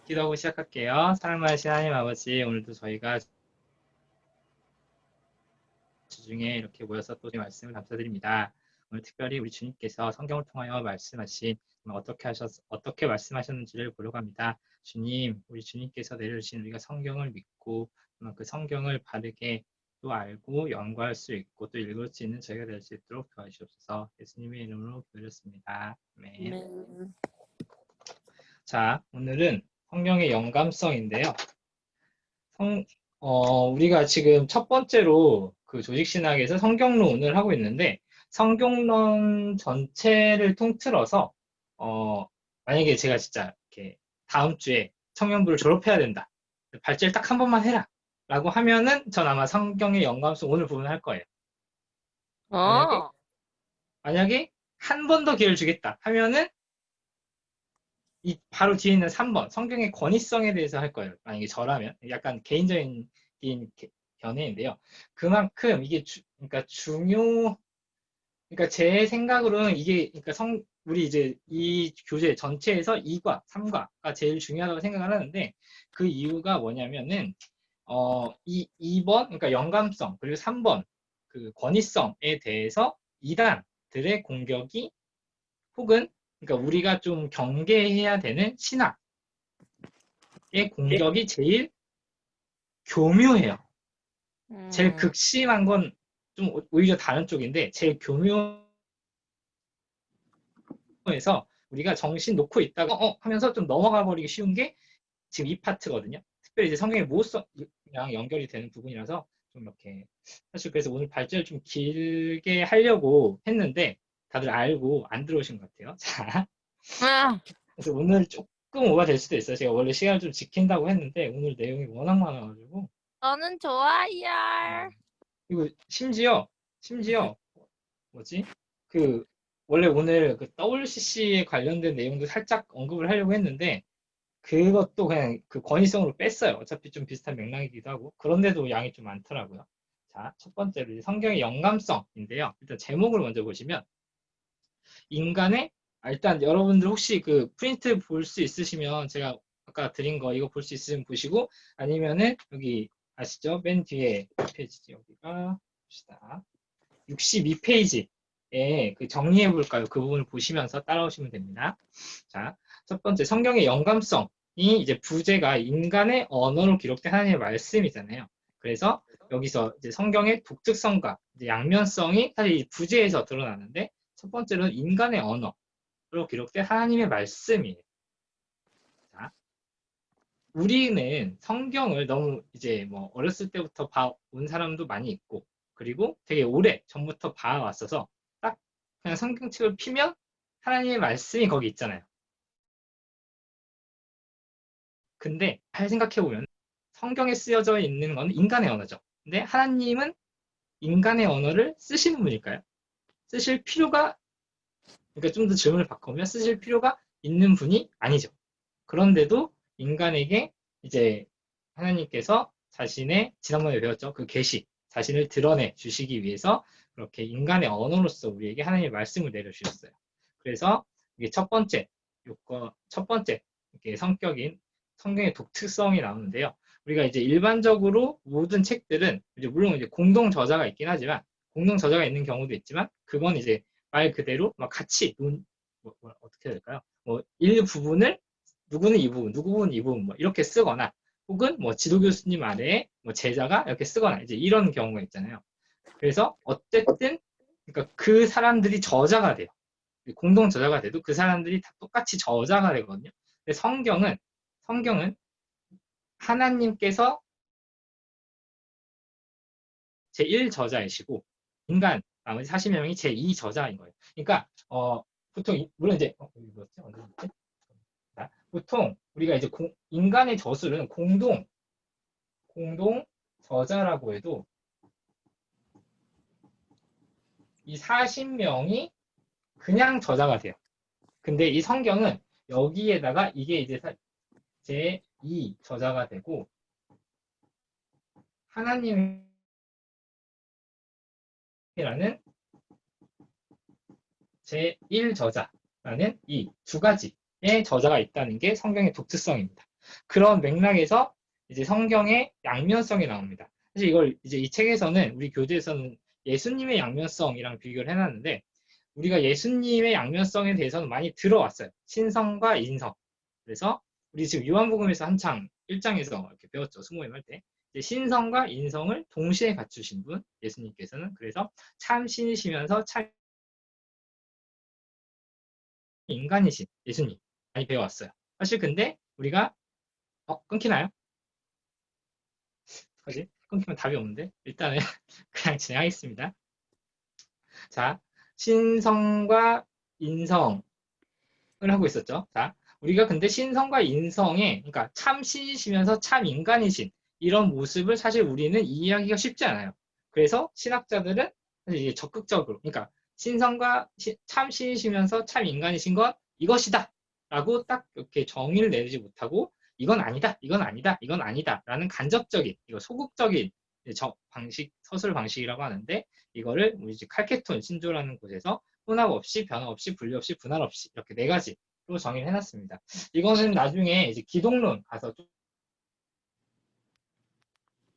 기도하고 시작할게요. 사랑하신 하나님 아버지, 오늘도 저희가 주중에 이렇게 모여서 또 말씀을 감사드립니다. 오늘 특별히 우리 주님께서 성경을 통하여 말씀하신 어떻게 말씀하셨는지를 보려고 합니다. 주님, 우리 주님께서 내려주신 우리가 성경을 믿고 그 성경을 바르게 또 알고 연구할 수 있고 또 읽을 수 있는 저희가 될 수 있도록 도와주옵소서. 예수님의 이름으로 기도드렸습니다. 아멘. 네. 자, 오늘은 성경의 영감성인데요. 우리가 지금 첫 번째로 그 조직신학에서 성경론을 하고 있는데, 성경론 전체를 통틀어서, 만약에 제가 진짜 이렇게 다음 주에 청년부를 졸업해야 된다. 발제를 딱 한 번만 해라. 라고 하면은 전 아마 성경의 영감성 오늘 부분 할 거예요. 만약에, 어, 만약에 한 번 더 기회를 주겠다 하면은 이 바로 뒤에 있는 3번 성경의 권위성에 대해서 할 거예요. 만약에 저라면 약간 개인적인 견해인데요. 그만큼 이게 그러니까 그러니까 제 생각으로는 이게 그러니까 우리 이제 이 교재 전체에서 2과, 3과가 제일 중요하다고 생각을 하는데 그 이유가 뭐냐면은 2번 그러니까 영감성 그리고 3번 그 권위성에 대해서 이단들의 공격이 혹은 그러니까 우리가 좀 경계해야 되는 신학의 공격이 제일 교묘해요. 제일 음, 극심한 건 좀 오히려 다른 쪽인데 제일 교묘해서 우리가 정신 놓고 있다가 하면서 좀 넘어가 버리기 쉬운 게 지금 이 파트거든요. 특별히 이제 성경의 모호성이랑 연결이 되는 부분이라서 좀 이렇게 사실 그래서 오늘 발제를 좀 길게 하려고 했는데 다들 알고 안 들어오신 것 같아요. 자, 아, 그래서 오늘 조금 오버될 수도 있어요. 제가 원래 시간을 좀 지킨다고 했는데 오늘 내용이 워낙 많아가지고 저는 좋아요. 그리고 심지어 뭐지? 그 원래 오늘 그 WCC에 관련된 내용도 살짝 언급을 하려고 했는데 그것도 그냥 그 권위성으로 뺐어요. 어차피 좀 비슷한 맥락이기도 하고 그런데도 양이 좀 많더라고요. 자, 첫 번째로 이제 성경의 영감성인데요. 일단 제목을 먼저 보시면 인간의 일단 여러분들 혹시 그 프린트 볼 수 있으시면 제가 아까 드린 거 이거 볼 수 있으면 보시고 아니면은 여기 아시죠? 맨 뒤에 몇 페이지지 여기가 봅시다. 62페이지에 그 정리해 볼까요? 그 부분을 보시면서 따라오시면 됩니다. 자, 첫 번째 성경의 영감성이 이제 부제가 인간의 언어로 기록된 하나님의 말씀이잖아요. 그래서 여기서 이제 성경의 독특성과 이제 양면성이 사실 부제에서 드러나는데 첫 번째로는 인간의 언어로 기록된 하나님의 말씀이에요. 자, 우리는 성경을 너무 이제 뭐 어렸을 때부터 봐온 사람도 많이 있고, 그리고 되게 오래 전부터 봐왔어서 딱 그냥 성경책을 피면 하나님의 말씀이 거기 있잖아요. 근데 잘 생각해보면 성경에 쓰여져 있는 건 인간의 언어죠. 근데 하나님은 인간의 언어를 쓰시는 분일까요? 쓰실 필요가, 그러니까 좀 더 질문을 바꾸면 쓰실 필요가 있는 분이 아니죠. 그런데도 인간에게 이제 하나님께서 자신의 지난번에 배웠죠. 그 계시, 자신을 드러내 주시기 위해서 그렇게 인간의 언어로서 우리에게 하나님의 말씀을 내려주셨어요. 그래서 이게 첫 번째 요건, 첫 번째 이렇게 성격인 성경의 독특성이 나오는데요. 우리가 이제 일반적으로 모든 책들은 이제 물론 이제 공동 저자가 있긴 하지만 공동 저자가 있는 경우도 있지만 그건 이제 말 그대로 막 같이 어떻게 해야 될까요? 뭐 일부분을 누구는 이 부분, 누구는 이 부분 뭐 이렇게 쓰거나 혹은 뭐 지도 교수님 아래에 뭐 제자가 이렇게 쓰거나 이제 이런 경우가 있잖아요. 그래서 어쨌든 그러니까 그 사람들이 저자가 돼요. 공동 저자가 돼도 그 사람들이 다 똑같이 저자가 되거든요. 근데 성경은 하나님께서 제1저자이시고 인간 나머지 40명이 제2저자인 거예요. 그러니까 보통 물론 이제 뭐였지? 언제였지? 보통 우리가 이제 인간의 저술은 공동 저자라고 해도 이 40명이 그냥 저자가 돼요. 근데 이 성경은 여기에다가 이게 이제 제2 저자가 되고 하나님이라는 제1 저자라는 이 두 가지의 저자가 있다는 게 성경의 독특성입니다. 그런 맥락에서 이제 성경의 양면성이 나옵니다. 사실 이걸 이제 이 책에서는 우리 교재에서는 예수님의 양면성이랑 비교를 해놨는데 우리가 예수님의 양면성에 대해서는 많이 들어왔어요. 신성과 인성. 그래서 우리 지금 요한복음에서 한창 1장에서 이렇게 배웠죠. 스모임 할 때. 신성과 인성을 동시에 갖추신 분, 예수님께서는. 그래서 참 신이시면서 참 인간이신 예수님 많이 배워왔어요. 사실 근데 우리가 끊기나요? 그지? 끊기면 답이 없는데 일단은 그냥 진행하겠습니다. 자, 신성과 인성을 하고 있었죠. 자, 우리가 근데 신성과 인성에 그러니까 참 신이시면서 참 인간이신 이런 모습을 사실 우리는 이해하기가 쉽지 않아요. 그래서 신학자들은 사실 이제 적극적으로 그러니까 신성과 참 신이시면서 참 인간이신 것 이것이다 라고 딱 이렇게 정의를 내리지 못하고 이건 아니다, 이건 아니다, 이건 아니다 라는 간접적인 이거 소극적인 방식, 서술 방식이라고 하는데 이거를 우리 이제 칼케톤 신조라는 곳에서 혼합 없이 변화 없이 분리 없이 분할 없이 이렇게 네 가지로 정의를 해놨습니다. 이거는 나중에 이제 기독론 가서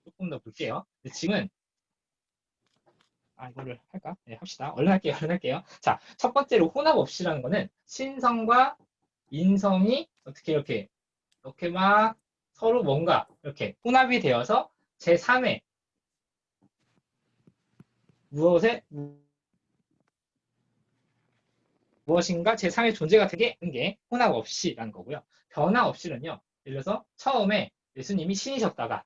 조금 더 볼게요. 지금은 이거를 할까? 네, 합시다. 얼른 할게요. 얼른 할게요. 자, 첫 번째로 혼합 없이라는 거는 신성과 인성이 어떻게 이렇게 막 서로 뭔가 이렇게 혼합이 되어서 제3의 무엇인가 제3의 존재가 되게 하는 게 혼합 없이라는 거고요. 변화 없이는요. 예를 들어서 처음에 예수님이 신이셨다가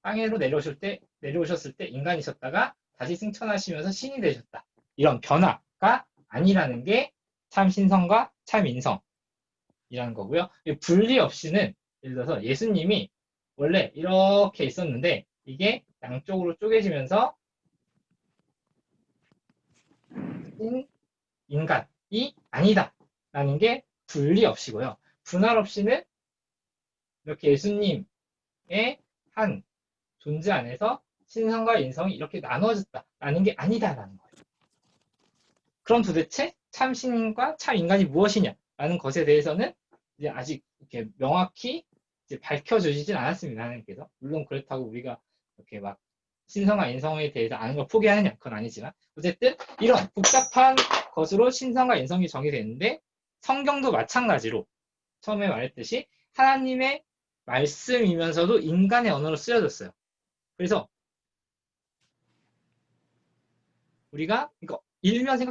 땅으로 내려오셨을 때 인간이셨다가 다시 승천하시면서 신이 되셨다. 이런 변화가 아니라는 게 참 신성과 참 인성이라는 거고요. 분리 없이는 예를 들어서 예수님이 원래 이렇게 있었는데 이게 양쪽으로 쪼개지면서 인간이 아니다라는 게 분리 없이고요. 분할 없이는 이렇게 예수님의 한 존재 안에서 신성과 인성이 이렇게 나눠졌다라는 게 아니다라는 거예요. 그럼 도대체 참 신과 참 인간이 무엇이냐라는 것에 대해서는 이제 아직 이렇게 명확히 이제 밝혀주시진 않았습니다. 하나님께서. 물론 그렇다고 우리가 이렇게 막 신성과 인성에 대해서 아는 걸 포기하느냐 그건 아니지만 어쨌든 이런 복잡한 것으로 신성과 인성이 정의되는데 성경도 마찬가지로 처음에 말했듯이 하나님의 말씀이면서도 인간의 언어로 쓰여졌어요. 그래서 우리가 이거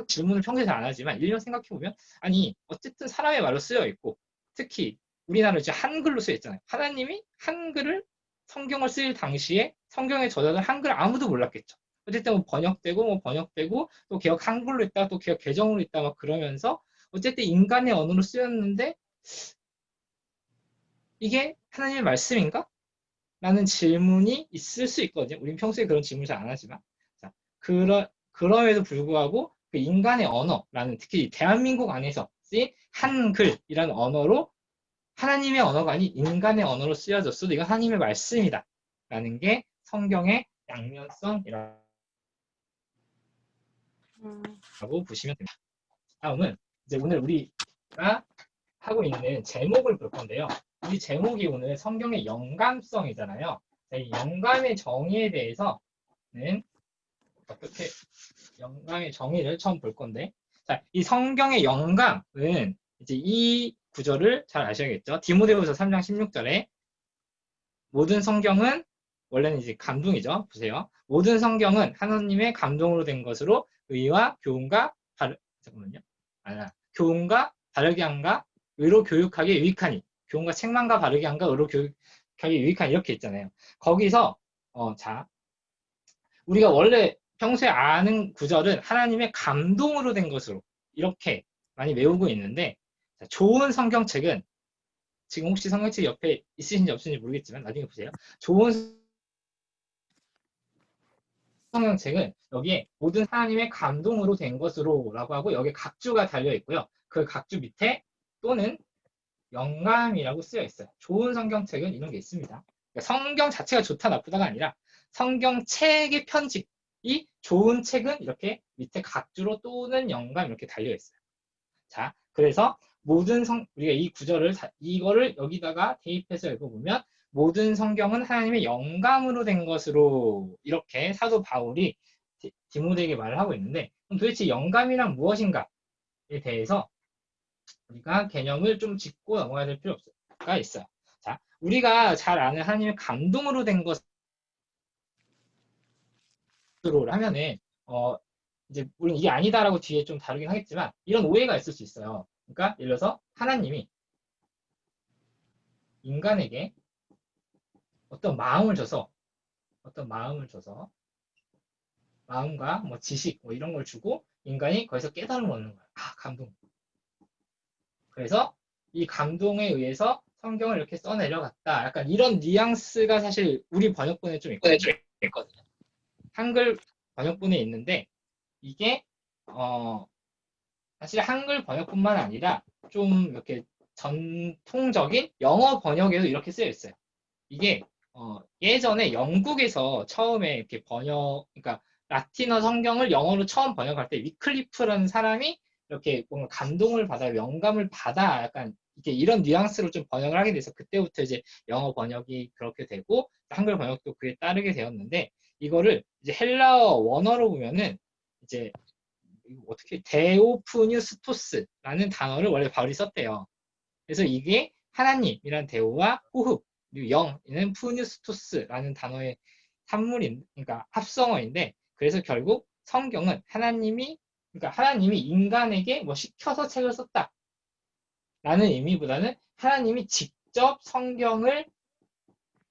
질문을 평소에 잘 안 하지만 일면 생각해보면 아니 어쨌든 사람의 말로 쓰여 있고 특히 우리나라는 이제 한글로 쓰여 있잖아요. 하나님이 한글을 성경을 쓸 당시에 성경의 저자들 한글을 아무도 몰랐겠죠. 어쨌든 뭐 번역되고 또 개역 한글로 있다 또 개역 개정으로 있다 막 그러면서 어쨌든 인간의 언어로 쓰였는데 이게 하나님의 말씀인가? 라는 질문이 있을 수 있거든요. 우린 평소에 그런 질문을 잘 안 하지만. 자, 그럼에도 불구하고 그 인간의 언어라는 특히 대한민국 안에서 쓰인 한글이라는 언어로 하나님의 언어가 아닌 인간의 언어로 쓰여졌어도 이건 하나님의 말씀이다. 라는 게 성경의 양면성이라고 보시면 됩니다. 다음은 이제 오늘 우리가 하고 있는 제목을 볼 건데요. 이 제목이 오늘 성경의 영감성이잖아요. 이 영감의 정의에 대해서는 어떻게 영감의 정의를 처음 볼 건데, 자, 이 성경의 영감은 이제 이 구절을 잘 아셔야겠죠. 디모데후서 3장 16절에 모든 성경은 원래는 이제 감동이죠. 보세요. 모든 성경은 하나님의 감동으로 된 것으로 의와 교훈과 잠깐만요. 교훈과 바르게 함과 의로 교육하기 유익하니 교훈과 책망과 바르게 함과 의로 교육하기 유익하니 이렇게 있잖아요. 거기서 자 우리가 원래 평소에 아는 구절은 하나님의 감동으로 된 것으로 이렇게 많이 외우고 있는데 좋은 성경책은 지금 혹시 성경책 옆에 있으신지 없으신지 모르겠지만 나중에 보세요. 좋은 성경책은 여기에 모든 하나님의 감동으로 된 것으로 라고 하고 여기에 각주가 달려 있고요. 그 각주 밑에 또는 영감이라고 쓰여 있어요. 좋은 성경책은 이런 게 있습니다. 그러니까 성경 자체가 좋다 나쁘다가 아니라 성경책의 편집이 좋은 책은 이렇게 밑에 각주로 또는 영감 이렇게 달려 있어요. 자, 그래서 우리가 이 구절을, 이거를 여기다가 대입해서 읽어보면, 모든 성경은 하나님의 영감으로 된 것으로, 이렇게 사도 바울이 디모데에게 말을 하고 있는데, 그럼 도대체 영감이란 무엇인가에 대해서 우리가 개념을 좀 짚고 넘어가야 될 필요가 있어요. 자, 우리가 잘 아는 하나님의 감동으로 된 것으로 하면은, 이제, 물론 이게 아니다라고 뒤에 좀 다루긴 하겠지만, 이런 오해가 있을 수 있어요. 그러니까, 예를 들어서, 하나님이 인간에게 어떤 마음을 줘서, 마음과 뭐 지식, 뭐 이런 걸 주고, 인간이 거기서 깨달음을 얻는 거예요. 아, 감동. 그래서 이 감동에 의해서 성경을 이렇게 써내려갔다. 약간 이런 뉘앙스가 사실 우리 번역본에 좀 있거든요. 한글 번역본에 있는데, 이게, 사실 한글 번역뿐만 아니라 좀 이렇게 전통적인 영어 번역에도 이렇게 쓰여 있어요. 이게 예전에 영국에서 처음에 이렇게 그러니까 라틴어 성경을 영어로 처음 번역할 때 위클리프라는 사람이 이렇게 뭔가 감동을 받아, 영감을 받아, 약간 이렇게 이런 뉘앙스로 좀 번역을 하게 돼서 그때부터 이제 영어 번역이 그렇게 되고 한글 번역도 그에 따르게 되었는데, 이거를 이제 헬라어 원어로 보면은 이제 어떻게 데오프뉴스토스라는 단어를 원래 바울이 썼대요. 그래서 이게 하나님이란 데오와 호흡, 그리고 영이는 푸뉴스토스라는 단어의 그러니까 합성어인데, 그래서 결국 성경은 그러니까 하나님이 인간에게 뭐 시켜서 책을 썼다라는 의미보다는 하나님이 직접 성경을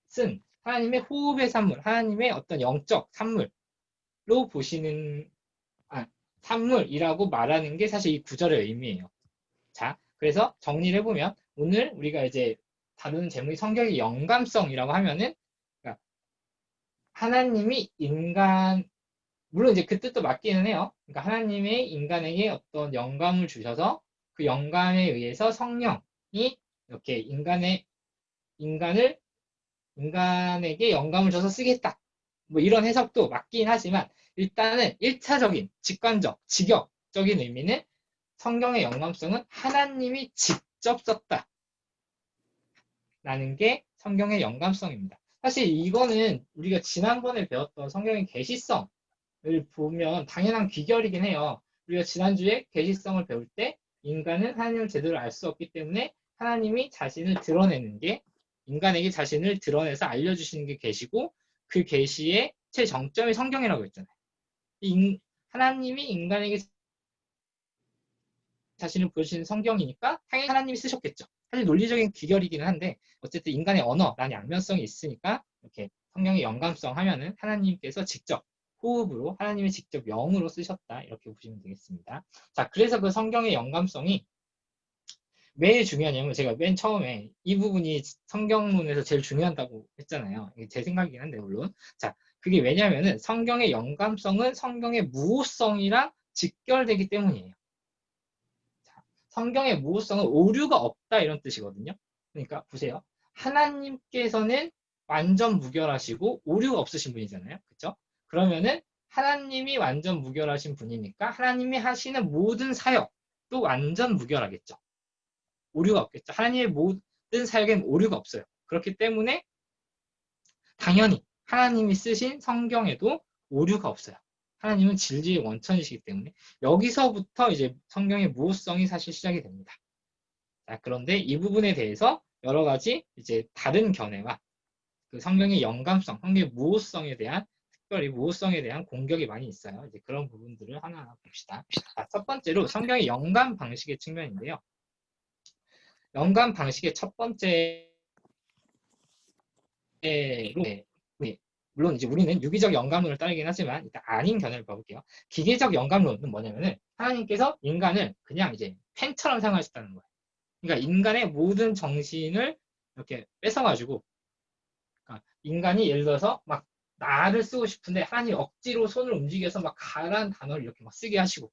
쓴 하나님의 호흡의 산물, 하나님의 어떤 영적 산물로 보시는 산물이라고 말하는 게 사실 이 구절의 의미예요. 자, 그래서 정리를 해보면 오늘 우리가 이제 다루는 제목이 성경의 영감성이라고 하면은, 그러니까 하나님이 물론 이제 그 뜻도 맞기는 해요. 그러니까 하나님의 인간에게 어떤 영감을 주셔서 그 영감에 의해서 성령이 이렇게 인간에게 영감을 줘서 쓰겠다. 뭐 이런 해석도 맞긴 하지만, 일단은 1차적인, 직관적, 직역적인 의미는 성경의 영감성은 하나님이 직접 썼다 라는 게 성경의 영감성입니다. 사실 이거는 우리가 지난번에 배웠던 성경의 계시성을 보면 당연한 귀결이긴 해요. 우리가 지난주에 계시성을 배울 때 인간은 하나님을 제대로 알 수 없기 때문에 하나님이 자신을 드러내는 게, 인간에게 자신을 드러내서 알려주시는 게 계시고, 그 계시의 최정점이 성경이라고 했잖아요. 하나님이 인간에게 자신을 보여주시는 성경이니까 당연히 하나님이 쓰셨겠죠. 사실 논리적인 귀결이기는 한데, 어쨌든 인간의 언어라는 양면성이 있으니까 이렇게 성경의 영감성 하면은 하나님께서 직접 호흡으로, 하나님이 직접 영으로 쓰셨다, 이렇게 보시면 되겠습니다. 자, 그래서 그 성경의 영감성이 왜 중요하냐면, 제가 맨 처음에 이 부분이 성경문에서 제일 중요하다고 했잖아요. 이게 제 생각이긴 한데, 물론. 자, 그게 왜냐면은 성경의 영감성은 성경의 무호성이랑 직결되기 때문이에요. 성경의 무호성은 오류가 없다, 이런 뜻이거든요. 그러니까 보세요. 하나님께서는 완전 무결하시고 오류가 없으신 분이잖아요. 그렇죠? 그러면은 하나님이 완전 무결하신 분이니까 하나님이 하시는 모든 사역도 완전 무결하겠죠. 오류가 없겠죠. 하나님의 모든 사역에는 오류가 없어요. 그렇기 때문에 당연히 하나님이 쓰신 성경에도 오류가 없어요. 하나님은 진리의 원천이시기 때문에 여기서부터 이제 성경의 무호성이 사실 시작이 됩니다. 자, 그런데 이 부분에 대해서 여러 가지 이제 다른 견해와 그 성경의 영감성, 성경의 무호성에 대한, 특별히 무호성에 대한 공격이 많이 있어요. 이제 그런 부분들을 하나하나 봅시다. 자, 첫 번째로 성경의 영감 방식의 측면인데요. 영감 방식의 첫 번째로, 물론 이제 우리는 유기적 영감론을 따르긴 하지만 일단 아닌 견해를 봐볼게요. 기계적 영감론은 뭐냐면은 하나님께서 인간을 그냥 이제 펜처럼 사용하셨다는 거예요. 그러니까 인간의 모든 정신을 이렇게 뺏어가지고, 그러니까 인간이 예를 들어서 막 나를 쓰고 싶은데 하나님이 억지로 손을 움직여서 막 가라는 단어를 이렇게 막 쓰게 하시고,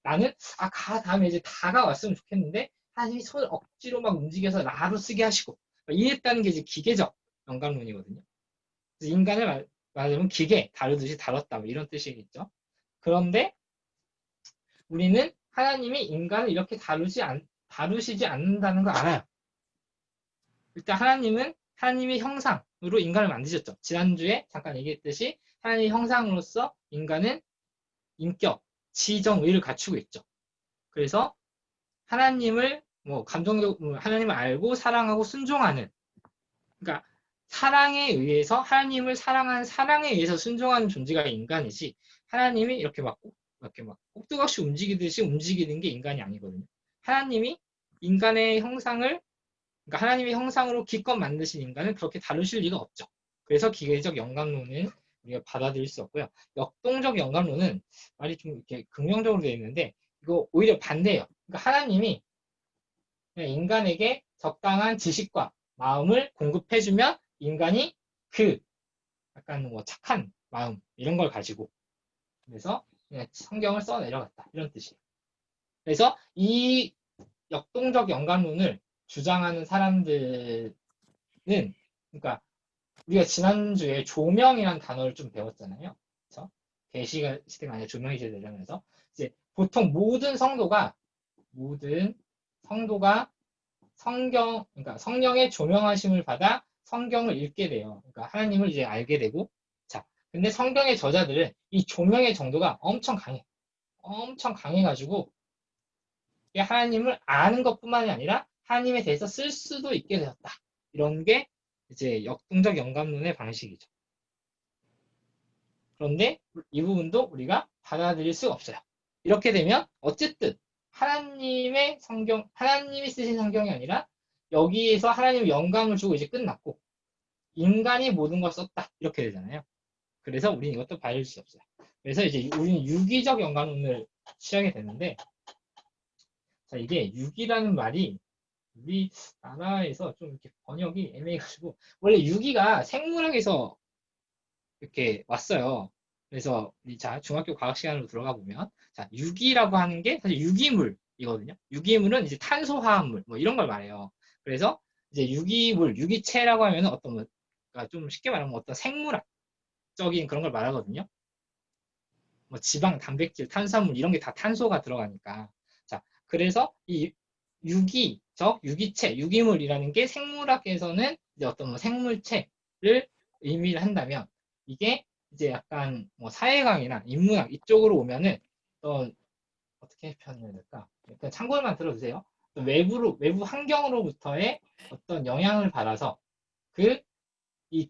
나는 가 다음에 이제 다가 왔으면 좋겠는데 하나님이 손을 억지로 막 움직여서 나로 쓰게 하시고, 이랬다는 게 이제 기계적 영감론이거든요. 그래서 인간을 말하자면 기계 다루듯이 다뤘다, 뭐 이런 뜻이겠죠. 그런데 우리는 하나님이 인간을 이렇게 다루시지 않는다는 거 알아요. 일단 하나님은 하나님의 형상으로 인간을 만드셨죠. 지난주에 잠깐 얘기했듯이 하나님의 형상으로서 인간은 인격, 지정, 의를 갖추고 있죠. 그래서 하나님을 하나님을 알고 사랑하고 순종하는, 그러니까 사랑에 의해서 하나님을 사랑하는 사랑에 의해서 순종하는 존재가 인간이지, 하나님이 이렇게 막 꼭두각시 움직이듯이 움직이는 게 인간이 아니거든요. 하나님이 인간의 형상을, 그러니까 하나님의 형상으로 기껏 만드신 인간은 그렇게 다루실 리가 없죠. 그래서 기계적 영감론은 우리가 받아들일 수 없고요. 역동적 영감론은 말이 좀 이렇게 긍정적으로 되어 있는데 이거 오히려 반대예요. 그러니까 하나님이 그냥 인간에게 적당한 지식과 마음을 공급해주면 인간이 그 약간 뭐 착한 마음 이런 걸 가지고, 그래서 그냥 성경을 써 내려갔다 이런 뜻이에요. 그래서 이 역동적 영감론을 주장하는 사람들은, 그러니까 우리가 지난주에 조명이라는 단어를 좀 배웠잖아요. 그래서 계시가 시대가 아니라 조명이 시대 되면서 이제 보통 모든 성도가 그러니까 성령의 조명하심을 받아 성경을 읽게 돼요. 그러니까 하나님을 이제 알게 되고, 자, 근데 성경의 저자들은 이 조명의 정도가 엄청 강해. 엄청 강해가지고 하나님을 아는 것뿐만이 아니라 하나님에 대해서 쓸 수도 있게 되었다. 이런 게 이제 역동적 영감론의 방식이죠. 그런데 이 부분도 우리가 받아들일 수가 없어요. 이렇게 되면 어쨌든 하나님이 쓰신 성경이 아니라 여기에서 하나님의 영감을 주고 이제 끝났고 인간이 모든 걸 썼다. 이렇게 되잖아요. 그래서 우리는 이것도 받을 수 없어요. 그래서 이제 우리는 유기적 영감론을 취하게 되는데, 자, 이게 유기라는 말이 우리나라에서 좀 이렇게 번역이 애매해가지고, 원래 유기가 생물학에서 이렇게 왔어요. 그래서 자, 중학교 과학 시간으로 들어가 보면, 자, 유기라고 하는 게 사실 유기물이거든요. 유기물은 이제 탄소화합물, 뭐 이런 걸 말해요. 그래서 이제 유기물, 유기체라고 하면 그러니까 좀 쉽게 말하면 어떤 생물학적인 그런 걸 말하거든요. 뭐 지방, 단백질, 탄수화물 이런 게 다 탄소가 들어가니까. 자, 그래서 이 유기체, 유기물이라는 게 생물학에서는 이제 어떤 뭐 생물체를 의미를 한다면, 이게 이제 약간 뭐 사회강이나 인문학 이쪽으로 오면은 어떻게 표현해야 될까? 일단 참고만 들어주세요. 외부 환경으로부터의 어떤 영향을 받아서 이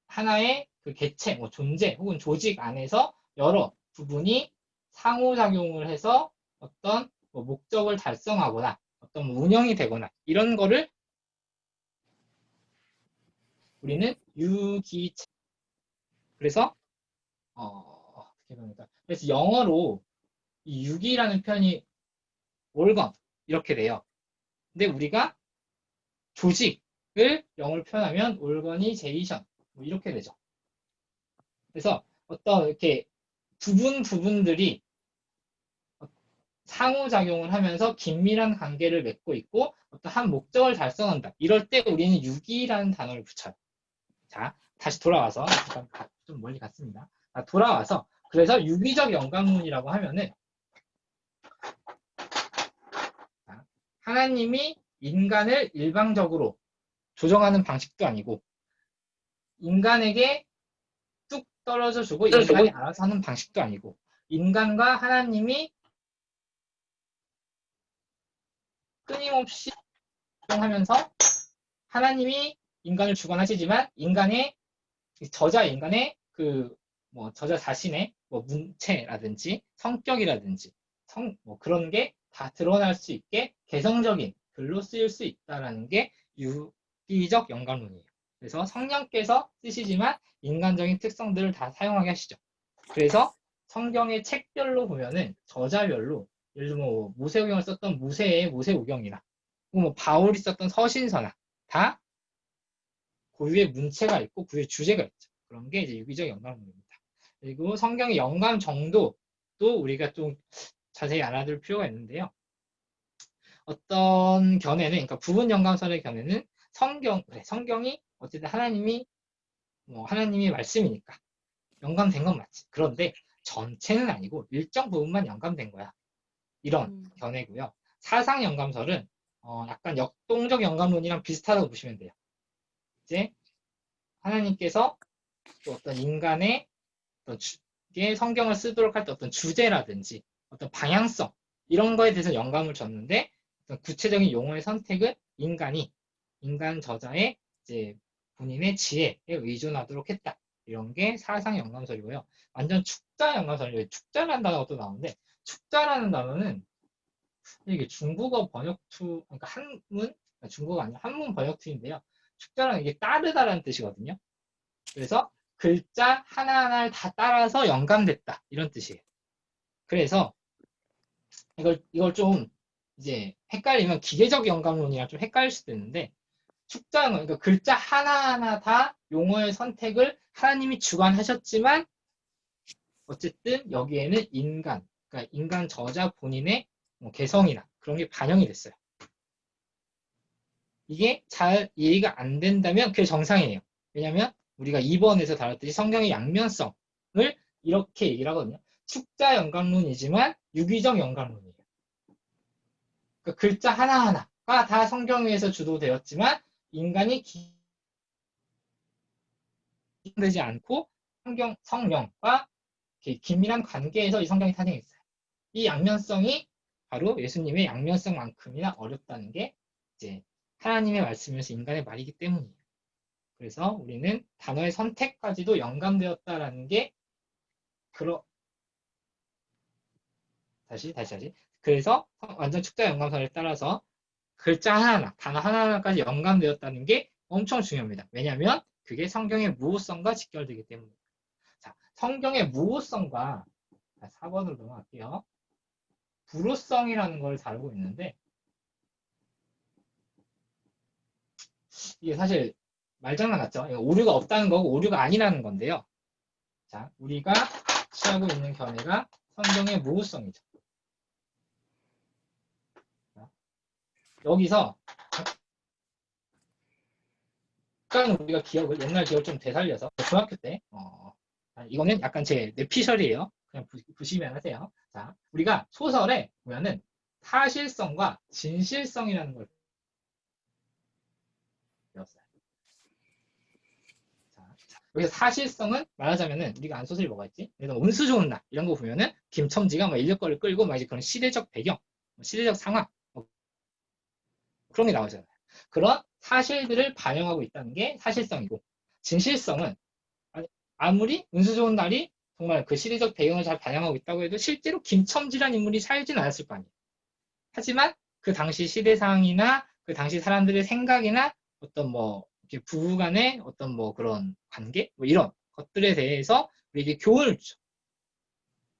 하나의 그 개체, 뭐 존재 혹은 조직 안에서 여러 부분이 상호작용을 해서 어떤 뭐 목적을 달성하거나 어떤 뭐 운영이 되거나 이런 거를 우리는 유기체. 그래서 어떻게 보니까 그래서 영어로 이 유기라는 표현이 organ 이렇게 돼요. 근데 우리가 조직을 영어로 표현하면 organization 뭐 이렇게 되죠. 그래서 어떤 이렇게 부분들이 상호작용을 하면서 긴밀한 관계를 맺고 있고 어떤 한 목적을 달성한다. 이럴 때 우리는 유기라는 단어를 붙여요. 자, 다시 돌아와서 잠깐 좀 멀리 갔습니다. 돌아와서 그래서 유기적 영감론이라고 하면은 하나님이 인간을 일방적으로 조정하는 방식도 아니고 인간에게 뚝 떨어져 주고 인간이 알아서 하는 방식도 아니고 인간과 하나님이 끊임없이 활동하면서 하나님이 인간을 주관하시지만 인간의 저자 자신의 뭐 문체라든지 성격이라든지 뭐 그런 게 다 드러날 수 있게 개성적인 글로 쓰일 수 있다라는 게 유기적 영감론이에요. 그래서 성령께서 쓰시지만 인간적인 특성들을 다 사용하게 하시죠. 그래서 성경의 책별로 보면은 저자별로 예를 들면 뭐 모세오경을 썼던 모세의 모세오경이나 뭐 바울이 썼던 서신서나 다 고유의 문체가 있고 고유의 주제가 있죠. 그런 게 이제 유기적 영감론입니다. 그리고 성경의 영감 정도도 우리가 좀 자세히 알아둘 필요가 있는데요. 어떤 견해는, 그러니까 부분 영감설의 견해는 성경이 어쨌든 하나님의 말씀이니까 영감된 건 맞지. 그런데 전체는 아니고 일정 부분만 영감된 거야. 이런 견해고요. 사상 영감설은 약간 역동적 영감론이랑 비슷하다고 보시면 돼요. 이제 하나님께서 또 어떤 인간의 어떤 성경을 쓰도록 할 때 어떤 주제라든지 어떤 방향성 이런 거에 대해서 영감을 줬는데 어떤 구체적인 용어의 선택은 인간 저자의 이제 본인의 지혜에 의존하도록 했다. 이런 게 사상 영감설이고요. 완전 축자 영감설이에요. 축자라는 단어가 또 나오는데 축자라는 단어는 이게 중국어 번역투 그러니까 한문 중국어 아니라 한문 번역투인데요. 축자라는 이게 따르다라는 뜻이거든요. 그래서 글자 하나하나를 다 따라서 영감됐다 이런 뜻이에요. 그래서 이걸 좀 이제 헷갈리면 기계적 영감론이랑 좀 헷갈릴 수도 있는데 축자는 그러니까 글자 하나하나 다 용어의 선택을 하나님이 주관하셨지만 어쨌든 여기에는 그러니까 인간 저자 본인의 뭐 개성이나 그런 게 반영이 됐어요. 이게 잘 이해가 안 된다면 그게 정상이에요. 왜냐하면 우리가 2번에서 다뤘듯이 성경의 양면성을 이렇게 얘기를 하거든요. 축자 영감론이지만 유기적 영감론이에요. 그러니까 글자 하나하나가 다 성경 위에서 주도되었지만 인간이 기록되지 않고 성령과 긴밀한 관계에서 이 성경이 탄생했어요. 이 양면성이 바로 예수님의 양면성만큼이나 어렵다는 게 이제 하나님의 말씀이면서 인간의 말이기 때문이에요. 그래서 우리는 단어의 선택까지도 영감되었다라는 게 다시. 그래서 완전 축자 영감설에 따라서 글자 하나하나, 단어 하나하나까지 영감되었다는 게 엄청 중요합니다. 왜냐하면 그게 성경의 무호성과 직결되기 때문입니다. 자, 성경의 무호성과 4번으로 넘어갈게요. 불호성이라는 걸 다루고 있는데 이게 사실 말장난 같죠? 오류가 없다는 거고 오류가 아니라는 건데요. 자, 우리가 취하고 있는 견해가 성경의 무호성이죠. 여기서 약간 우리가 옛날 기억을 좀 되살려서 중학교 때 이거는 약간 제 뇌피셜이에요. 그냥 보시면 하세요. 자, 우리가 소설에 보면은 사실성과 진실성이라는 걸 배웠어요. 자, 여기서 사실성은 말하자면은 우리가 안 소설이 뭐가 있지? 그래서 운수 좋은 날 이런 거 보면은 김첨지가 막 인력거를 끌고 막 이제 그런 시대적 배경, 시대적 상황 그런 게 나오잖아요. 그런 사실들을 반영하고 있다는 게 사실성이고 진실성은 아무리 운수 좋은 날이 정말 그 시대적 배경을 잘 반영하고 있다고 해도 실제로 김첨지란 인물이 살진 않았을 거 아니에요. 하지만 그 당시 시대 상황이나 그 당시 사람들의 생각이나 어떤 뭐 부부 간의 어떤 뭐 그런 관계 뭐 이런 것들에 대해서 우리에게 교훈을 주죠.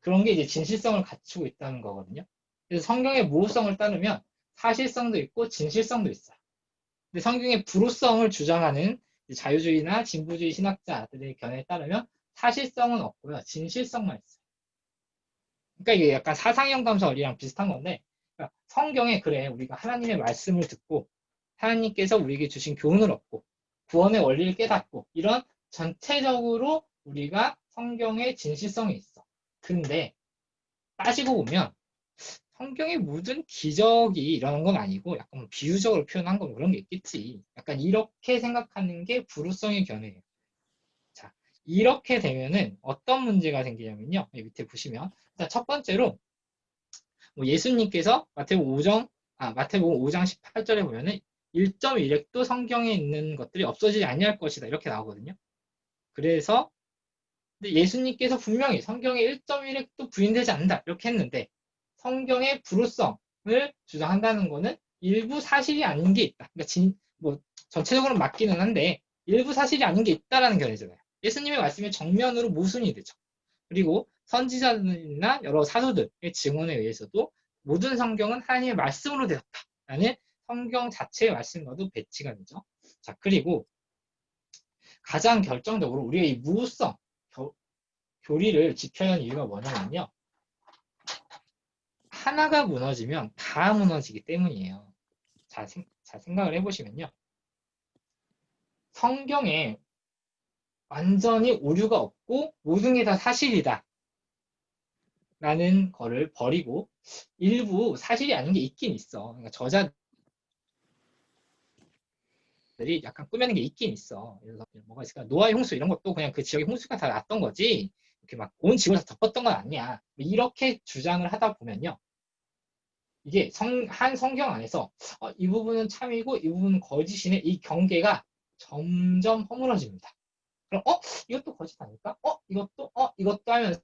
그런 게 이제 진실성을 갖추고 있다는 거거든요. 그래서 성경의 모호성을 따르면 사실성도 있고 진실성도 있어요. 근데 성경의 불호성을 주장하는 자유주의나 진보주의 신학자들의 견해에 따르면 사실성은 없고요. 진실성만 있어요. 그러니까 이게 약간 사상영감설이랑 비슷한 건데 그러니까 성경에 그래 우리가 하나님의 말씀을 듣고 하나님께서 우리에게 주신 교훈을 얻고 구원의 원리를 깨닫고 이런 전체적으로 우리가 성경의 진실성이 있어. 근데 따지고 보면 성경에 묻은 기적이 일어난 건 아니고 약간 뭐 비유적으로 표현한 거 그런 게 있겠지. 약간 이렇게 생각하는 게 불호성의 견해예요. 자, 이렇게 되면은 어떤 문제가 생기냐면요. 밑에 보시면 첫 번째로 뭐 예수님께서 마태복음 5장 18절에 보면은 1.1획도 성경에 있는 것들이 없어지지 아니할 것이다. 이렇게 나오거든요. 그래서 근데 예수님께서 분명히 성경에 1.1획도 부인되지 않는다. 이렇게 했는데 성경의 불호성을 주장한다는 거는 일부 사실이 아닌 게 있다. 그러니까 뭐 전체적으로 맞기는 한데 일부 사실이 아닌 게 있다라는 견해잖아요. 예수님의 말씀이 정면으로 모순이 되죠. 그리고 선지자들이나 여러 사도들의 증언에 의해서도 모든 성경은 하나님의 말씀으로 되었다라는 성경 자체의 말씀과도 배치가 되죠. 자, 그리고 가장 결정적으로 우리가 이 무호성 교리를 지켜야 하는 이유가 뭐냐면요. 하나가 무너지면 다 무너지기 때문이에요. 자, 생각을 해보시면요. 성경에 완전히 오류가 없고 모든 게 다 사실이다. 라는 거를 버리고 일부 사실이 아닌 게 있긴 있어. 그러니까 저자들이 약간 꾸며낸 게 있긴 있어. 그래서 뭐가 있을까? 노아의 홍수 이런 것도 그냥 그 지역의 홍수가 다 났던 거지. 이렇게 막 온 지구를 다 덮었던 건 아니야. 이렇게 주장을 하다 보면요. 이게 한 성경 안에서 이 부분은 참이고 이 부분은 거짓이네. 이 경계가 점점 허물어집니다. 그럼 이것도 거짓 아닐까? 이것도 하면서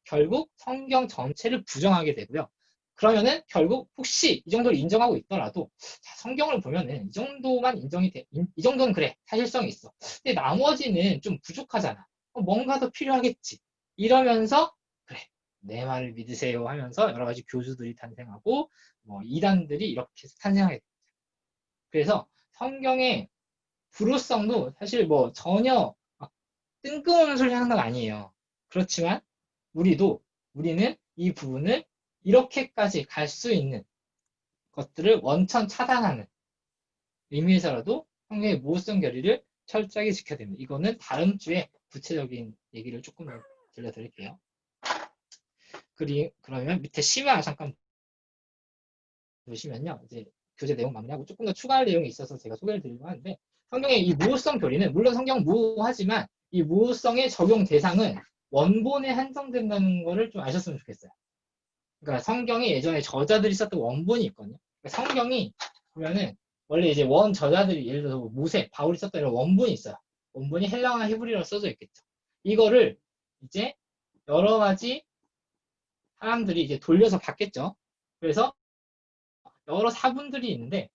결국 성경 전체를 부정하게 되고요. 그러면은 결국 혹시 이 정도를 인정하고 있더라도 자, 성경을 보면은 이 정도만 이 정도는 그래 사실성이 있어. 근데 나머지는 좀 부족하잖아. 뭔가 더 필요하겠지. 이러면서 그래 내 말을 믿으세요 하면서 여러 가지 교주들이 탄생하고 뭐 이단들이 이렇게 탄생하게 돼. 그래서 성경의 불호성도 사실 뭐 전혀 막 뜬금없는 소리 하는 건 아니에요. 그렇지만 우리는 이 부분을 이렇게까지 갈 수 있는 것들을 원천 차단하는 의미에서라도 성경의 모호성 결의를 철저하게 지켜야 됩니다. 이거는 다음 주에 구체적인 얘기를 조금 더 들려드릴게요. 그러면 밑에 심화 잠깐 보시면요. 이제 교재 내용 마무리하고 조금 더 추가할 내용이 있어서 제가 소개를 드리려고 하는데 성경의 이 모호성 교리는 물론 성경 모호하지만 이 모호성의 적용 대상은 원본에 한정된다는 거를 좀 아셨으면 좋겠어요. 그러니까 성경이 예전에 저자들이 썼던 원본이 있거든요. 그러니까 성경이 보면은 원래 이제 원 저자들이 예를 들어서 모세, 바울이 썼던 이런 원본이 있어요. 원본이 헬라어나 히브리어로 써져 있겠죠. 이거를 이제 여러 가지 사람들이 이제 돌려서 봤겠죠. 그래서 여러 사분들이 있는데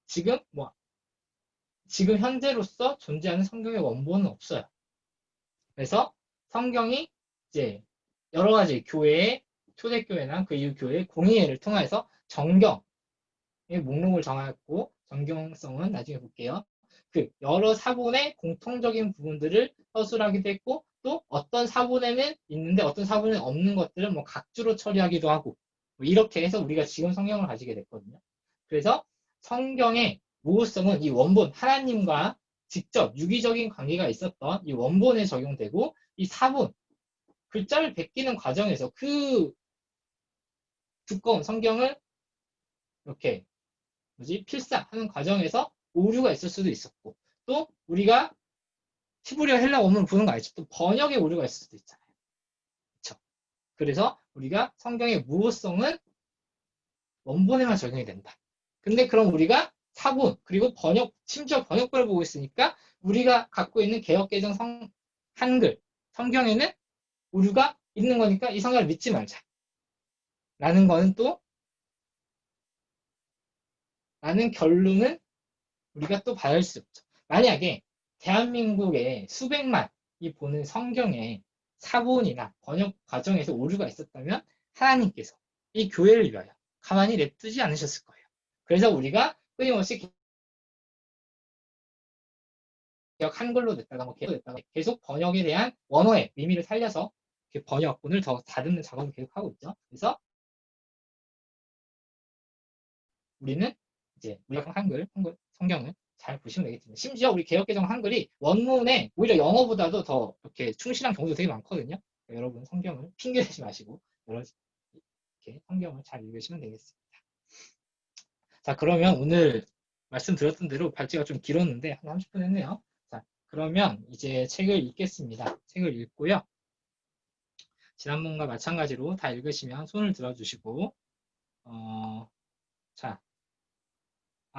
지금 현재로서 존재하는 성경의 원본은 없어요. 그래서 성경이 이제 여러 가지 교회의 초대교회나 그 이후 교회의 공의회를 통해서 정경의 목록을 정하였고 정경성은 나중에 볼게요. 그 여러 사본의 공통적인 부분들을 서술하기도 했고 또 어떤 사본에는 있는데 어떤 사본에는 없는 것들은 뭐 각주로 처리하기도 하고 뭐 이렇게 해서 우리가 지금 성경을 가지게 됐거든요. 그래서 성경의 모호성은 이 원본 하나님과 직접 유기적인 관계가 있었던 이 원본에 적용되고 이 사본 글자를 베끼는 과정에서 그 두꺼운 성경을 이렇게 필사하는 과정에서 오류가 있을 수도 있었고 또 우리가 히브리어 헬라 원문을 보는 거 알죠? 또 번역에 오류가 있을 수도 있잖아요. 그렇죠? 그래서 우리가 성경의 무호성은 원본에만 적용이 된다. 근데 그럼 우리가 사본 그리고 심지어 번역본을 보고 있으니까 우리가 갖고 있는 개역개정 한글 성경에는 오류가 있는 거니까 이 성경을 믿지 말자. 라는 거는 또 라는 결론은 우리가 또 받을 수 없죠. 만약에 대한민국의 수백만이 보는 성경에 사본이나 번역 과정에서 오류가 있었다면 하나님께서 이 교회를 위하여 가만히 냅두지 않으셨을 거예요. 그래서 우리가 끊임없이 개역 한글로 냈다가 뭐 계속 냈다가 계속 번역에 대한 원어의 의미를 살려서 번역본을 더 다듬는 작업을 계속하고 있죠. 그래서 우리는 이제 우리가 한글 성경을 잘 보시면 되겠습니다. 심지어 우리 개역개정 한글이 원문에 오히려 영어보다도 더 이렇게 충실한 경우도 되게 많거든요. 그러니까 여러분 성경을 핑계대지 마시고 이렇게 성경을 잘 읽으시면 되겠습니다. 자, 그러면 오늘 말씀드렸던 대로 발제가 좀 길었는데 한 30분 했네요. 자, 그러면 이제 책을 읽겠습니다. 책을 읽고요. 지난번과 마찬가지로 다 읽으시면 손을 들어주시고 자,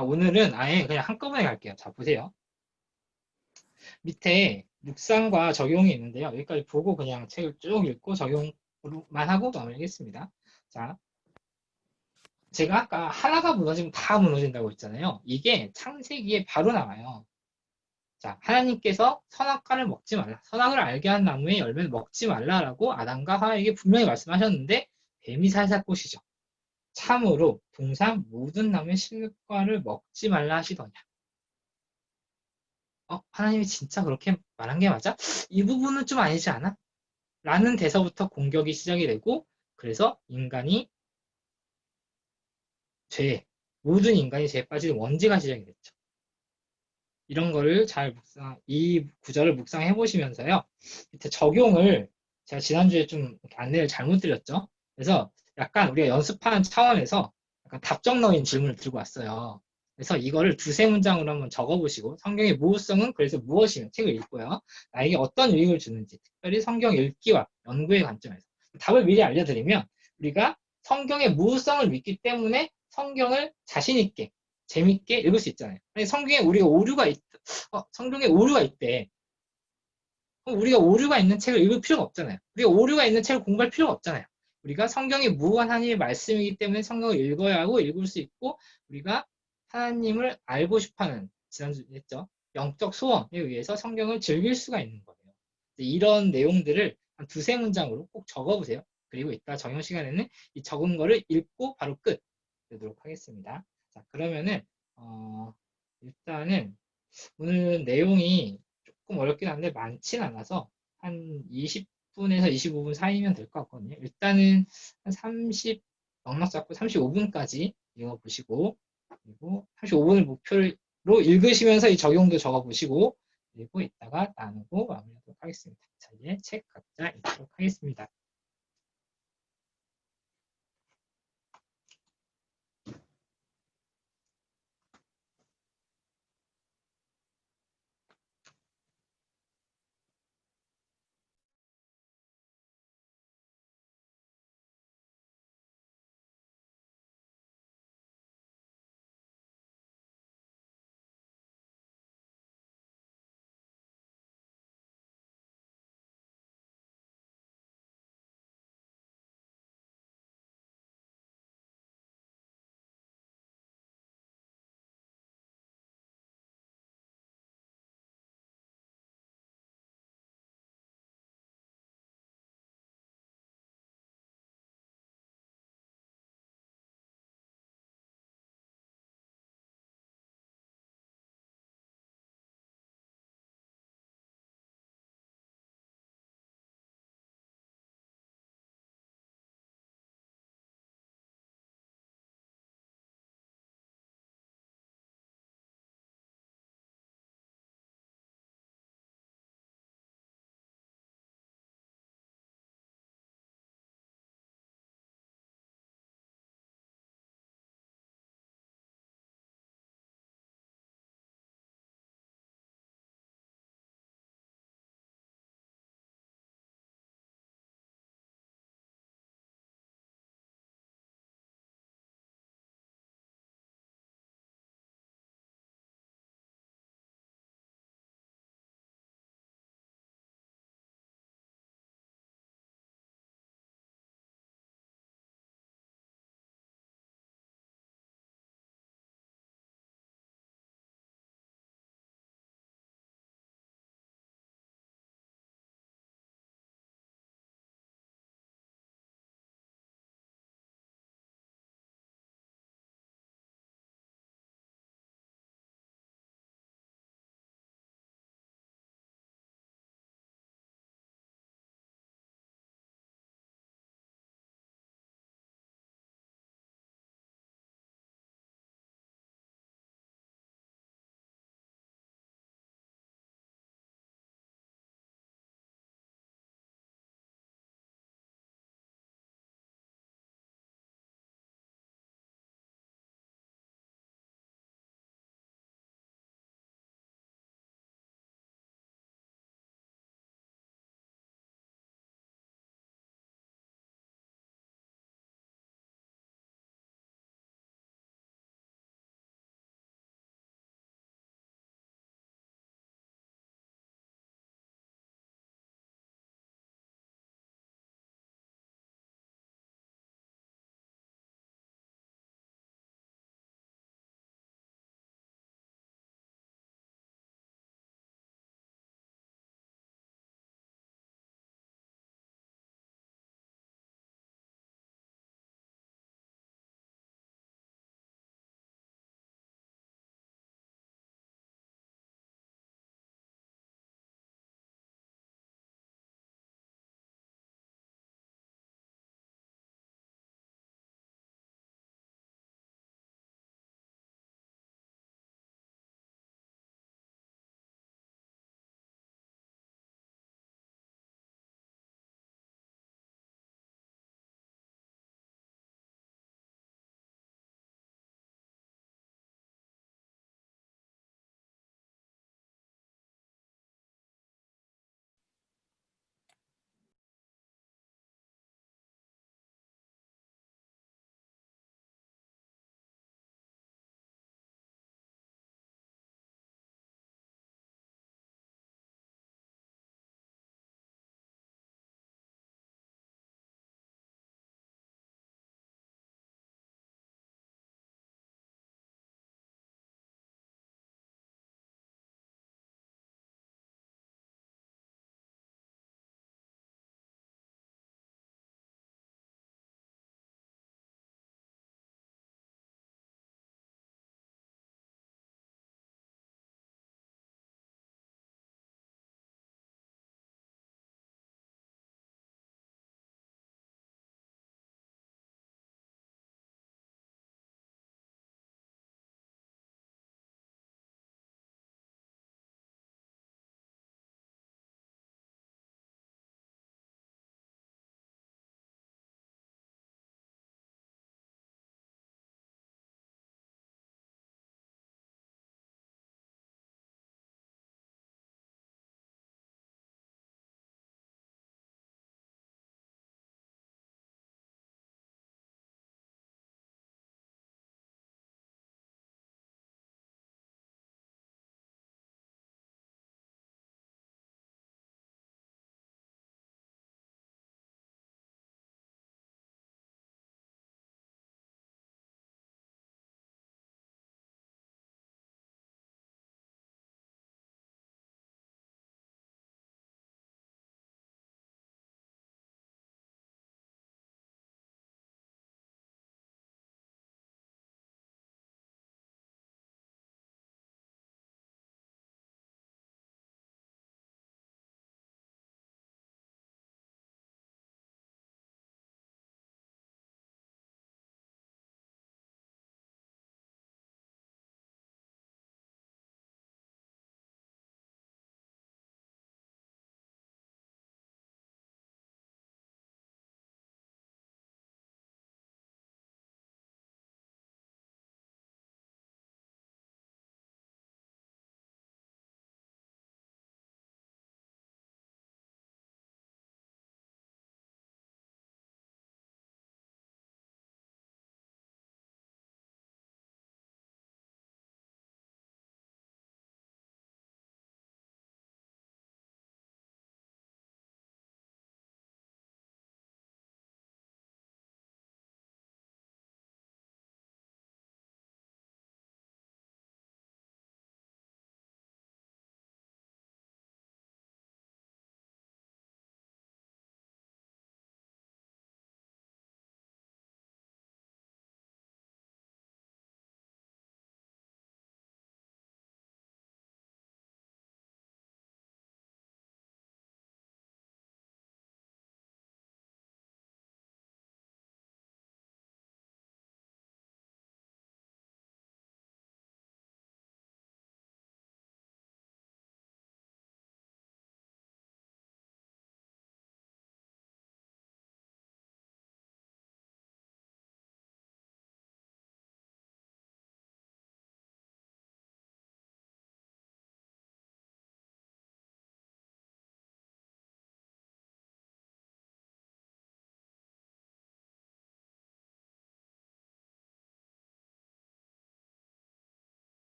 오늘은 아예 그냥 한꺼번에 갈게요. 자, 보세요. 밑에 묵상과 적용이 있는데요. 여기까지 보고 그냥 책을 쭉 읽고 적용만 하고 마무리하겠습니다. 자, 제가 아까 하나가 무너지면 다 무너진다고 했잖아요. 이게 창세기에 바로 나와요. 자, 하나님께서 선악과를 먹지 말라. 선악을 알게 한 나무의 열매를 먹지 말라라고 아담과 하와에게 분명히 말씀하셨는데 뱀이 살살 꼬시죠. 참으로 동산 모든 나무의 실과를 먹지 말라 하시더냐. 하나님이 진짜 그렇게 말한 게 맞아? 이 부분은 좀 아니지 않아? 라는 데서부터 공격이 시작이 되고 그래서 모든 인간이 죄에 빠지는 원죄가 시작이 됐죠. 이런 거를 이 구절을 묵상해 보시면서요. 밑에 적용을 제가 지난주에 좀 안내를 잘못 드렸죠. 그래서 약간 우리가 연습하는 차원에서 약간 답정너인 질문을 들고 왔어요. 그래서 이거를 두세 문장으로 한번 적어보시고 성경의 모호성은 그래서 무엇이며 책을 읽고요. 나에게 어떤 유익을 주는지 특별히 성경 읽기와 연구의 관점에서 답을 미리 알려드리면 우리가 성경의 무호성을 믿기 때문에 성경을 자신 있게 재밌게 읽을 수 있잖아요. 아니, 성경에 오류가 있대. 그럼 우리가 오류가 있는 책을 읽을 필요가 없잖아요. 우리가 오류가 있는 책을 공부할 필요가 없잖아요. 우리가 성경이 무한 하나님의 말씀이기 때문에 성경을 읽어야 하고 읽을 수 있고 우리가 하나님을 알고 싶어하는 지난주에 했죠. 영적 소원에 의해서 성경을 즐길 수가 있는 거예요. 이런 내용들을 한 두세 문장으로 꼭 적어보세요. 그리고 이따 정형 시간에는 이 적은 거를 읽고 바로 끝 되도록 하겠습니다. 자, 그러면은 일단은 오늘 내용이 조금 어렵긴 한데 많진 않아서 한 20분에서 25분 사이면 될 것 같거든요. 일단은 한 30, 넉넉 잡고 35분까지 읽어보시고, 그리고 35분을 목표로 읽으시면서 이 적용도 적어보시고, 그리고 이따가 나누고 마무리하도록 하겠습니다. 자, 이제 책 각자 읽도록 하겠습니다.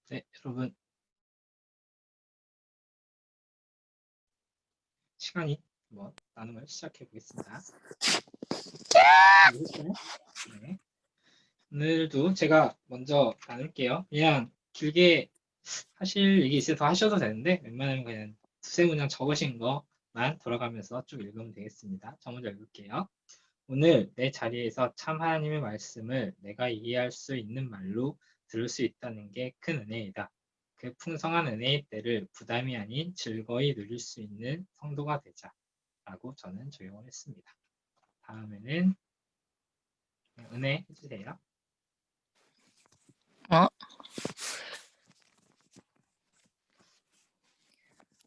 네, 여러분 시간이 한번 나눔을 시작해 보겠습니다. 네. 오늘도 제가 먼저 나눌게요. 그냥 길게 하실 얘기 있으면 더 하셔도 되는데 웬만하면 그냥 두세 문장 적으신 거만 돌아가면서 쭉 읽으면 되겠습니다. 저 먼저 읽을게요. 오늘 내 자리에서 참 하나님의 말씀을 내가 이해할 수 있는 말로 들을 수 있다는 게 큰 은혜이다. 그 풍성한 은혜의 때를 부담이 아닌 즐거이 누릴 수 있는 성도가 되자. 라고 저는 적용을 했습니다. 다음에는 은혜 해주세요.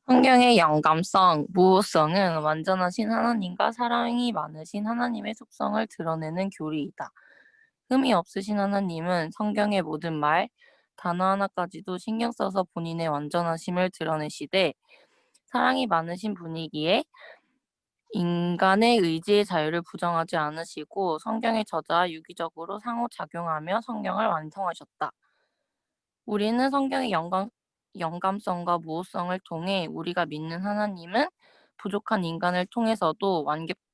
성경의 영감성, 무호성은 완전하신 하나님과 사랑이 많으신 하나님의 속성을 드러내는 교리이다. 흠이 없으신 하나님은 성경의 모든 말, 단어 하나까지도 신경 써서 본인의 완전하심을 드러내시되 사랑이 많으신 분이기에 인간의 의지의 자유를 부정하지 않으시고 성경의 저자와 유기적으로 상호작용하며 성경을 완성하셨다. 우리는 성경의 영감성과 무호성을 통해 우리가 믿는 하나님은 부족한 인간을 통해서도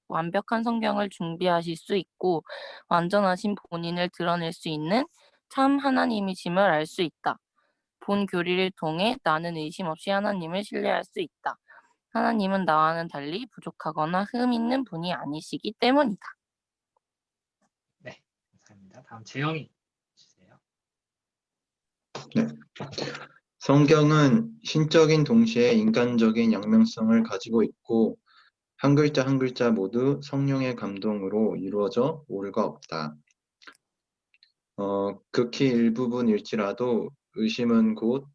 완벽한 성경을 준비하실 수 있고 완전하신 본인을 드러낼 수 있는 참 하나님이심을 알 수 있다. 본 교리를 통해 나는 의심 없이 하나님을 신뢰할 수 있다. 하나님은 나와는 달리 부족하거나 흠 있는 분이 아니시기 때문이다. 네, 감사합니다. 다음 재영이 주세요. 네. 성경은 신적인 동시에 인간적인 양면성을 가지고 있고 한 글자 한 글자 모두 성령의 감동으로 이루어져 오류가 없다. 극히 일부분일지라도 의심은 곧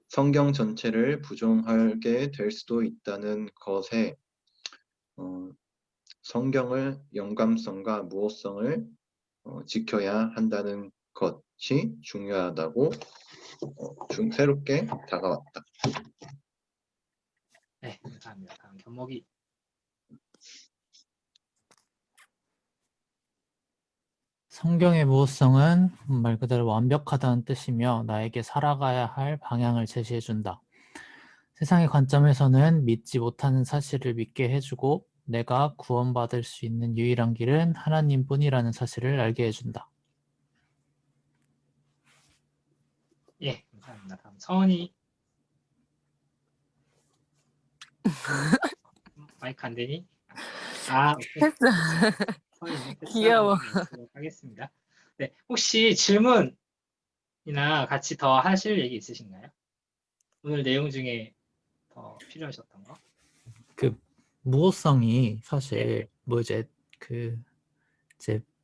성경 전체를 부정하게 될 수도 있다는 것에 성경을 영감성과 무호성을 지켜야 한다는 것이 중요하다고 새롭게 다가왔다. 네, 감사합니다. 다음 견목이 성경의 무호성은 말 그대로 완벽하다는 뜻이며 나에게 살아가야 할 방향을 제시해준다. 세상의 관점에서는 믿지 못하는 사실을 믿게 해주고 내가 구원받을 수 있는 유일한 길은 하나님뿐이라는 사실을 알게 해준다. 예, 감사합니다. 다음 서은이 마이크 안 되니? 오케이. 했어. 서은이 귀여워. 하겠습니다. 네, 혹시 질문이나 같이 더 하실 얘기 있으신가요? 오늘 내용 중에 더 필요하셨던 거? 그 무호성이 사실 뭐 이제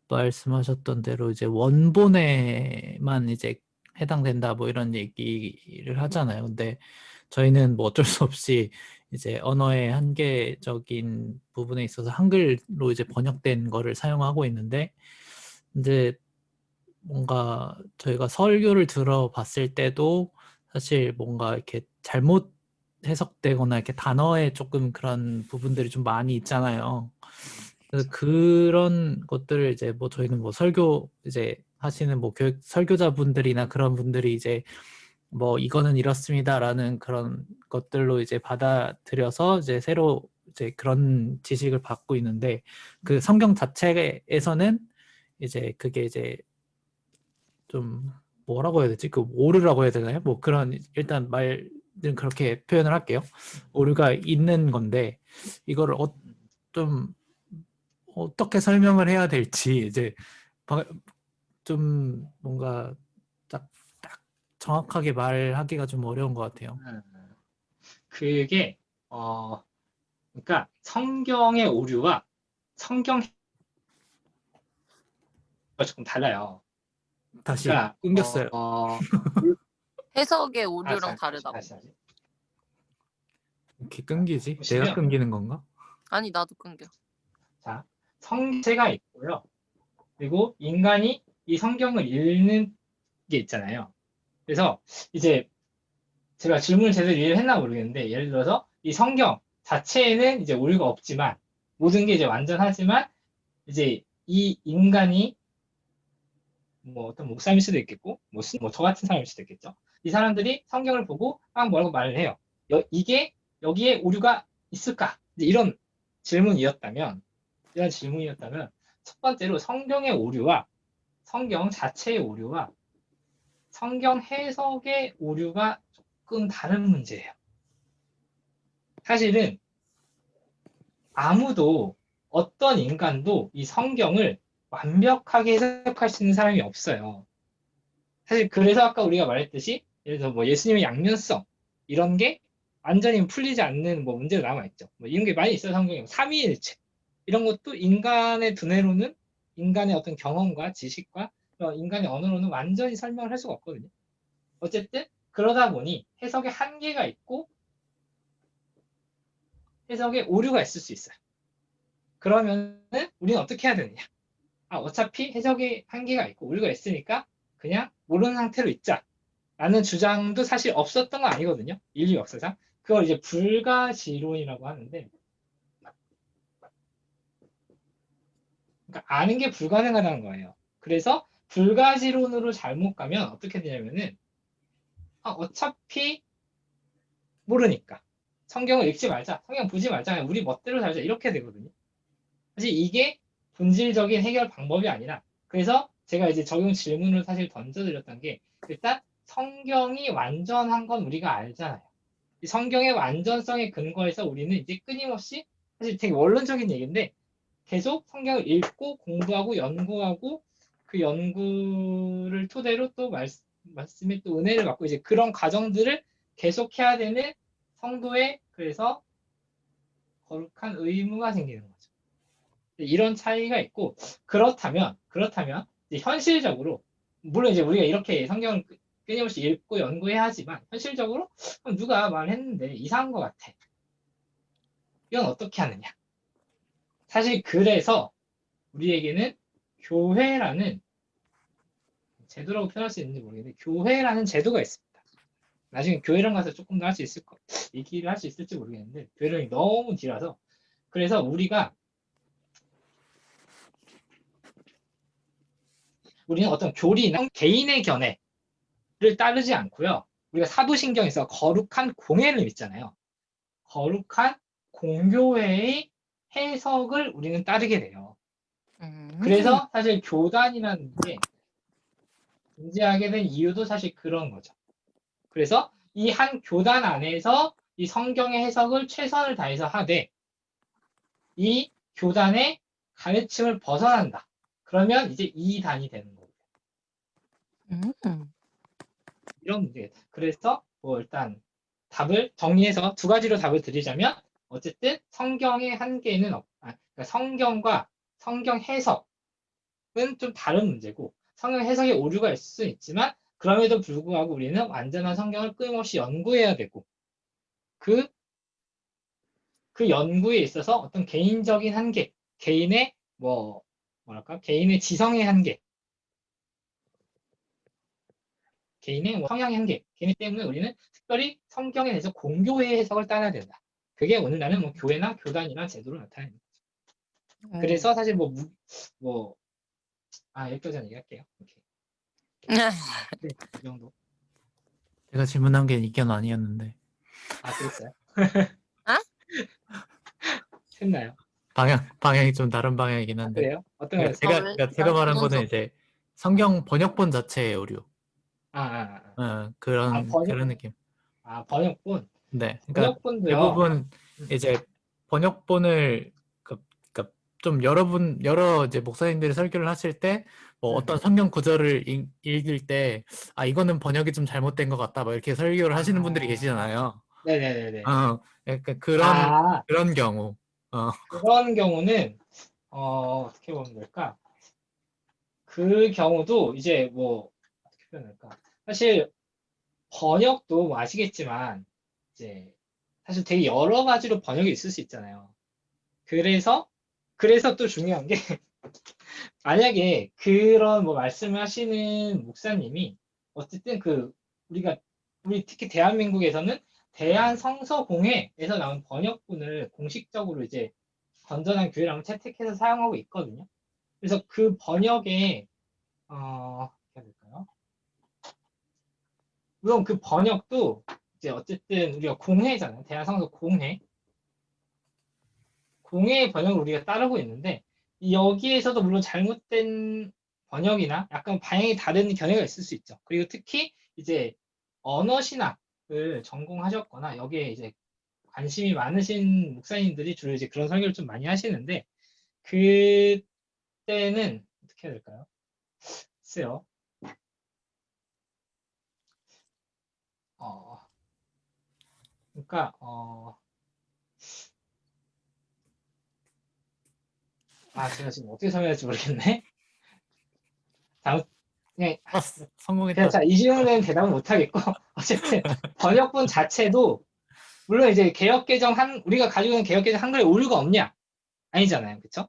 말씀하셨던 대로 이제 원본에만 이제 해당된다 뭐 이런 얘기를 하잖아요. 근데 저희는 뭐 어쩔 수 없이 이제 언어의 한계적인 부분에 있어서 한글로 이제 번역된 거를 사용하고 있는데 이제 뭔가 저희가 설교를 들어봤을 때도 사실 뭔가 이렇게 잘못 해석되거나 이렇게 단어에 조금 그런 부분들이 좀 많이 있잖아요. 그래서 그런 것들을 이제 뭐 저희는 뭐 설교 이제 하시는 뭐 교육 설교자분들이나 그런 분들이 이제 뭐 이거는 이렇습니다라는 그런 것들로 이제 받아들여서 이제 새로 이제 그런 지식을 받고 있는데 그 성경 자체에서는 이제 그게 이제 좀 뭐라고 해야 되지? 그 오류라고 해야 되나요? 뭐 그런 일단 말은 그렇게 표현을 할게요. 오류가 있는 건데 이거를 좀 어떻게 설명을 해야 될지 이제 좀 뭔가 딱 정확하게 말하기가 좀 어려운 것 같아요. 그게 그러니까 성경의 오류와 성경 조금 달라요. 다시 그러니까 끊겼어요. 해석의 오류랑 다르다고. 다시. 이렇게 끊기지? 보시면, 내가 끊기는 건가? 아니 나도 끊겨. 자, 성체가 있고요. 그리고 인간이 이 성경을 읽는 게 있잖아요. 그래서 이제 제가 질문을 제대로 이해를 했나 모르겠는데 예를 들어서 이 성경 자체에는 이제 오류가 없지만 모든 게 이제 완전하지만 이제 이 인간이 뭐 어떤 목사일 수도 있겠고, 뭐 저 같은 사람일 수도 있겠죠. 이 사람들이 성경을 보고 뭐라고 말을 해요. 이게 여기에 오류가 있을까? 이제 이런 질문이었다면 첫 번째로 성경의 오류와 성경 자체의 오류와 성경 해석의 오류가 조금 다른 문제예요. 사실은 아무도 어떤 인간도 이 성경을 완벽하게 해석할 수 있는 사람이 없어요. 사실 그래서 아까 우리가 말했듯이 예를 들어서 뭐 예수님의 양면성 이런 게 완전히 풀리지 않는 뭐 문제가 남아있죠. 뭐 이런 게 많이 있어요. 성경에 삼위일체 이런 것도 인간의 두뇌로는 인간의 어떤 경험과 지식과 인간의 언어로는 완전히 설명을 할 수가 없거든요. 어쨌든 그러다 보니 해석에 한계가 있고 해석에 오류가 있을 수 있어요. 그러면은 우리는 어떻게 해야 되느냐? 어차피 해석에 한계가 있고 오류가 있으니까 그냥 모르는 상태로 있자. 라는 주장도 사실 없었던 건 아니거든요. 인류 역사상. 그걸 이제 불가지론이라고 하는데, 그러니까 아는 게 불가능하다는 거예요. 그래서 불가지론으로 잘못 가면 어떻게 되냐면은, 어차피 모르니까. 성경을 읽지 말자. 성경 보지 말자. 그냥 우리 멋대로 살자. 이렇게 되거든요. 사실 이게 본질적인 해결 방법이 아니라, 그래서 제가 이제 적용 질문을 사실 던져드렸던 게, 일단 성경이 완전한 건 우리가 알잖아요. 이 성경의 완전성에 근거해서 우리는 이제 끊임없이 사실 되게 원론적인 얘기인데 계속 성경을 읽고 공부하고 연구하고 그 연구를 토대로 또 말씀에 또 은혜를 받고 이제 그런 과정들을 계속해야 되는 성도의 그래서 거룩한 의무가 생기는 거죠. 이런 차이가 있고 그렇다면 이제 현실적으로 물론 이제 우리가 이렇게 성경을 끊임없이 읽고 연구해야 하지만 현실적으로 누가 말했는데 이상한 것 같아. 이건 어떻게 하느냐? 사실 그래서 우리에게는 교회라는 제도라고 표현할 수 있는지 모르겠는데 교회라는 제도가 있습니다. 나중에 교회랑 가서 조금 더 할 수 있을 거 얘기를 할 수 있을지 모르겠는데 교회론이 너무 길어서 그래서 우리는 어떤 교리나 개인의 견해를 따르지 않고요. 우리가 사도신경에서 거룩한 공회를 믿잖아요. 거룩한 공교회의 해석을 우리는 따르게 돼요. 그래서 사실 교단이라는 게 존재하게 된 이유도 사실 그런 거죠. 그래서 이 한 교단 안에서 이 성경의 해석을 최선을 다해서 하되 이 교단의 가르침을 벗어난다. 그러면 이제 이단이 되는 거예요. 이런 문제. 그래서 뭐 일단 답을 정리해서 두 가지로 답을 드리자면 어쨌든 성경의 한계는 그러니까 성경과 성경 해석은 좀 다른 문제고 성경 해석에 오류가 있을 수 있지만 그럼에도 불구하고 우리는 완전한 성경을 끊임없이 연구해야 되고 그 연구에 있어서 어떤 개인적인 한계, 개인의 개인의 지성의 한계, 개인의 성향의 한계, 개인 때문에 우리는 특별히 성경에 대해서 공교회의 해석을 따라야 된다. 그게 오늘날은 교회나 교단이나 제도로 나타내는 거죠. 그래서 사실 여기까지 얘기할게요. 오케이. 네, 이 정도. 제가 질문한 게 이견 아니었는데 그랬어요? 아? 했나요? 방향이 좀 다른 방향이긴 한데 그래요? 어떤 거였어요? 그러니까 제가 말한 거는 이제 성경 번역본 자체의 오류 그런 느낌. 번역본. 네, 그러니까 번역본도요. 대부분 이제 번역본을 그러니까 좀 여러 이제 목사님들이 설교를 하실 때 뭐 어떤 성경 구절을 읽을 때 이거는 번역이 좀 잘못된 것 같다 뭐 이렇게 설교를 하시는 분들이 계시잖아요. 네네네네. 약간 그런 경우. 그런 경우는 어떻게 보면 될까? 그 경우도 이제 어떻게 표현할까? 사실 번역도 뭐 아시겠지만 이제 사실 되게 여러 가지로 번역이 있을 수 있잖아요. 그래서 또 중요한 게 만약에 그런 말씀을 하시는 목사님이 어쨌든 우리 특히 대한민국에서는 대한성서공회에서 나온 번역본을 공식적으로 이제 건전한 교회라고 채택해서 사용하고 있거든요. 그래서 그 번역에 어떻게 해야 될까요? 물론 그 번역도 이제 어쨌든 우리가 공회잖아요. 대한성서 공회. 공회의 번역을 우리가 따르고 있는데 여기에서도 물론 잘못된 번역이나 약간 방향이 다른 견해가 있을 수 있죠. 그리고 특히 이제 언어 신학을 전공하셨거나 여기에 이제 관심이 많으신 목사님들이 주로 이제 그런 설교를 좀 많이 하시는데 그때는 어떻게 해야 될까요? 글쎄요. 어, 그러니까 제가 지금 어떻게 설명할지 모르겠네. 다음 그냥 그냥 성공했다. 자, 이 질문에는 대답을 못 하겠고 어쨌든 번역본 자체도 물론 이제 우리가 가지고 있는 개혁개정 한글에 오류가 없냐? 아니잖아요. 그쵸?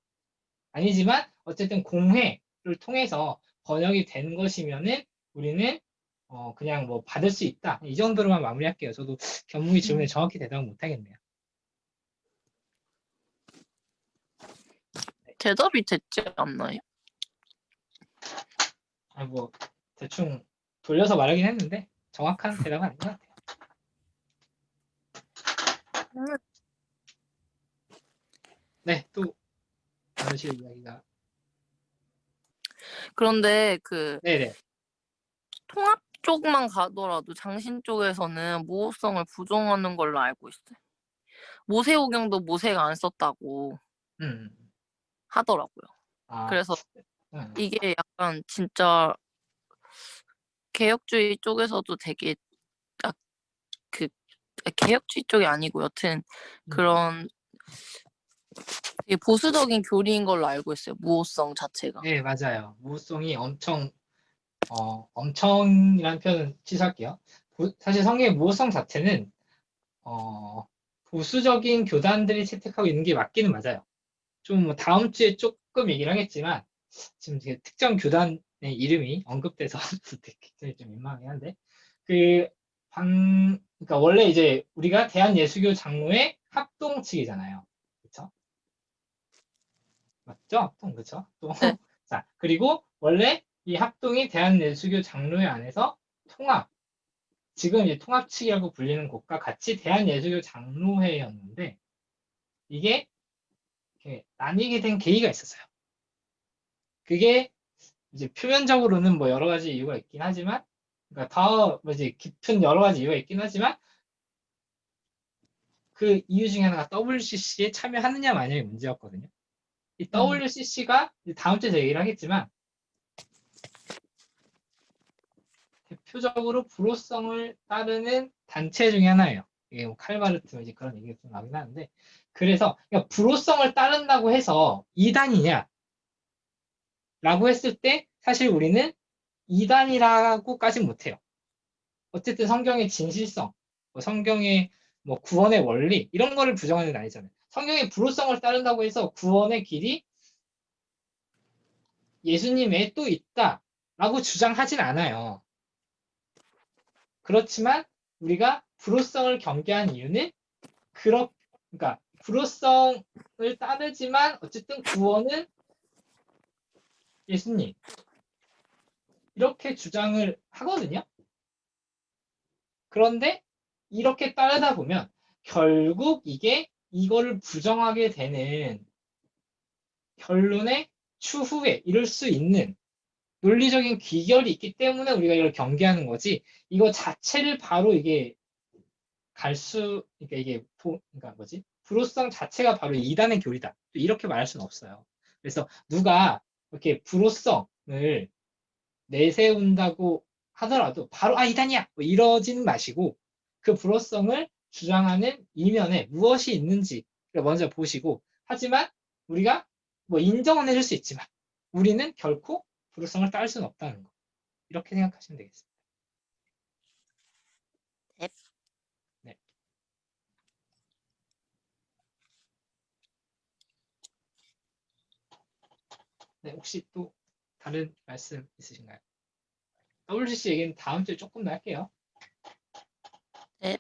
아니지만 어쨌든 공회를 통해서 번역이 된 것이면은 우리는 그냥 뭐 받을 수 있다. 이 정도로만 마무리할게요. 저도 견무기 질문에 정확히 대답을 못 하겠네요. 대답이 됐지 않나요? 뭐 대충 돌려서 말하긴 했는데 정확한 대답은 아닌 것 같아요. 네, 또 나누실 이야기가. 그런데 네네. 통합 쪽만 가더라도 장신 쪽에서는 모호성을 부정하는 걸로 알고 있어요. 모세오경도 모세가 안 썼다고 음. 하더라고요. 아, 그래서 음. 이게 약간 진짜 개혁주의 쪽에서도 되게 개혁주의 쪽이 아니고 여튼 그런 되게 보수적인 교리인 걸로 알고 있어요. 무호성 자체가. 네, 맞아요. 무호성이 엄청이라는 표현은 취소할게요. 사실 성경의 무호성 자체는 보수적인 교단들이 채택하고 있는 게 맞기는 맞아요. 좀 다음 주에 조금 얘기를 하겠지만 지금 되게 특정 교단의 이름이 언급돼서 굉장히 좀 민망하긴 한데 그러니까 원래 이제 우리가 대한예수교 장로회 합동 측이잖아요. 그렇죠? 맞죠? 합동 그렇죠? 또 네. 자, 그리고 원래 이 합동이 대한예수교 장로회 안에서 지금 이제 통합 측이라고 불리는 곳과 같이 대한예수교 장로회였는데 이게 이렇게 나뉘게 된 계기가 있었어요. 그게 이제 표면적으로는 뭐 여러 가지 이유가 있긴 하지만, 그러니까 더 뭐지 깊은 여러 가지 이유가 있긴 하지만 그 이유 중에 하나가 WCC에 참여하느냐 마냐의 문제였거든요. 이 WCC가 다음 주에 얘기를 하겠지만 대표적으로 불호성을 따르는 단체 중에 하나예요. 이게 뭐 칼바르트 이제 그런 얘기가 좀 나오긴 하는데 그래서 그러니까 불호성을 따른다고 해서 이단이냐? 라고 했을 때 사실 우리는 이단이라고까지는 못해요. 어쨌든 성경의 진실성, 뭐 성경의 뭐 구원의 원리 이런 거를 부정하는 게 아니잖아요. 성경의 불호성을 따른다고 해서 구원의 길이 예수님 외에 또 있다라고 주장하진 않아요. 그렇지만 우리가 불호성을 경계한 이유는 그러니까 불호성을 따르지만 어쨌든 구원은 예수님 이렇게 주장을 하거든요. 그런데 이렇게 따르다 보면 결국 이거를 부정하게 되는 결론의 추후에 이룰 수 있는 논리적인 귀결이 있기 때문에 우리가 이걸 경계하는 거지. 이거 자체를 바로 이게 그러니까 그러니까 뭐지? 불호성 자체가 바로 이단의 교리다. 이렇게 말할 수는 없어요. 그래서 누가 이렇게 불호성을 내세운다고 하더라도 바로 이단이야 뭐 이러지는 마시고 그 불호성을 주장하는 이면에 무엇이 있는지 먼저 보시고 하지만 우리가 뭐 인정은 해줄 수 있지만 우리는 결코 불호성을 따를 수는 없다는 거 이렇게 생각하시면 되겠습니다. 네. 네. 네, 혹시 또 다른 말씀 있으신가요? WCC 얘기는 다음 주에 조금 더 할게요. 네.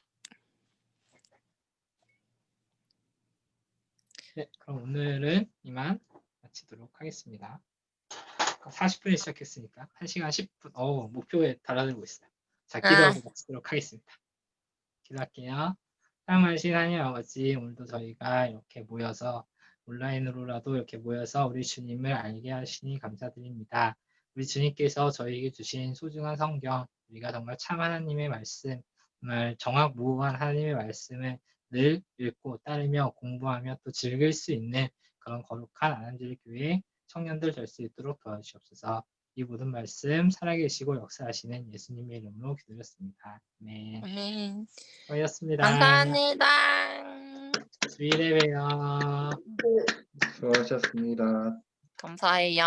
네, 그럼 오늘은 이만 마치도록 하겠습니다. 40분에 시작했으니까 1시간 10분. 목표에 달아들고 있어요. 자, 기도하고 마치도록 하겠습니다. 기도할게요. 사랑하신 하나님 아버지, 오늘도 저희가 이렇게 모여서 온라인으로라도 이렇게 모여서 우리 주님을 알게 하시니 감사드립니다. 우리 주님께서 저희에게 주신 소중한 성경, 우리가 정말 참 하나님의 말씀, 정말 정확무고한 하나님의 말씀을 늘 읽고 따르며 공부하며 또 즐길 수 있는 그런 거룩한 아람제일 교회 청년들 될 수 있도록 도와주시옵소서. 이 모든 말씀 살아계시고 역사하시는 예수님의 이름으로 기도드렸습니다. 네. 아멘. 수고하셨습니다. 감사합니다. 주일에 봬요. 수고하셨습니다. 감사해요.